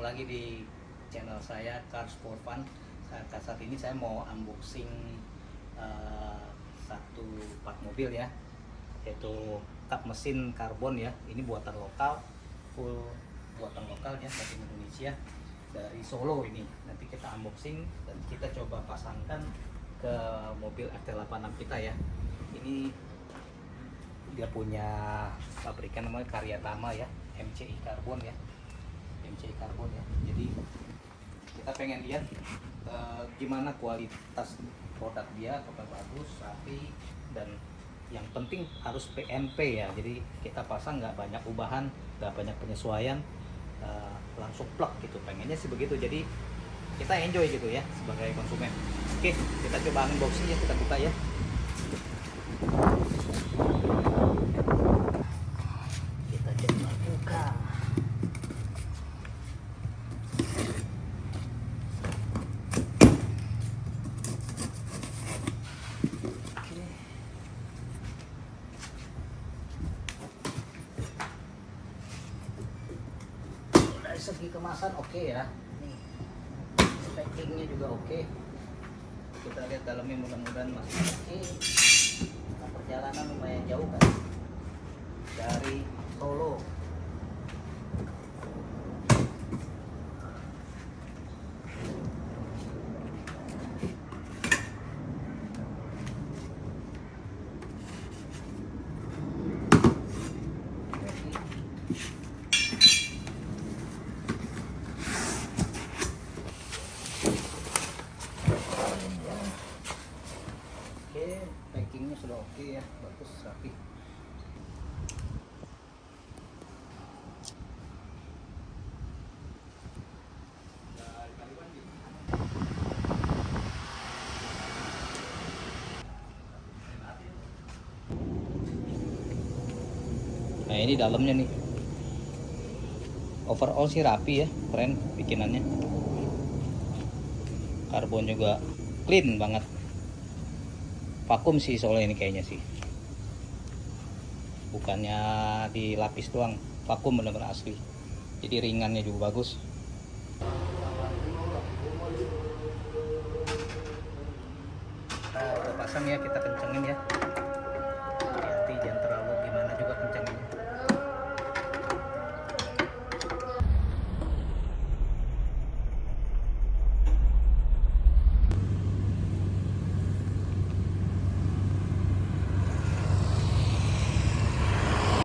lagi di channel saya Cars for Fun. Saat ini saya mau unboxing satu part mobil ya, yaitu kap mesin karbon ya. Ini buatan lokal, full buatan lokal ya, dari Indonesia, dari Solo ini. Nanti kita unboxing dan kita coba pasangkan ke mobil FT86 kita ya. Ini dia punya pabrikan namanya Karyatama ya, MCI Karbon ya, MCI Karbon ya. Jadi kita pengen lihat gimana kualitas produk dia, apakah bagus, rapi, dan yang penting harus PNP ya. Jadi kita pasang nggak banyak ubahan, nggak banyak penyesuaian, langsung plug gitu. Pengennya sih begitu. Jadi kita enjoy gitu ya sebagai konsumen. Oke, kita coba unboxing ya, kita buka ya. Kita coba buka. Dari segi kemasan oke ya. Nih, packingnya juga oke. Kita lihat dalamnya, mudah-mudahan masih oke. Nah, perjalanan lumayan jauh kan dari Solo. Oke, packingnya sudah oke ya, bagus, rapi. Nah, ini dalamnya nih. Overall sih rapi ya, keren bikinannya. Karbon juga clean banget. Vakum sih soalnya ini kayaknya sih. Bukannya dilapis doang, vakum bener-bener asli. Jadi ringannya juga bagus.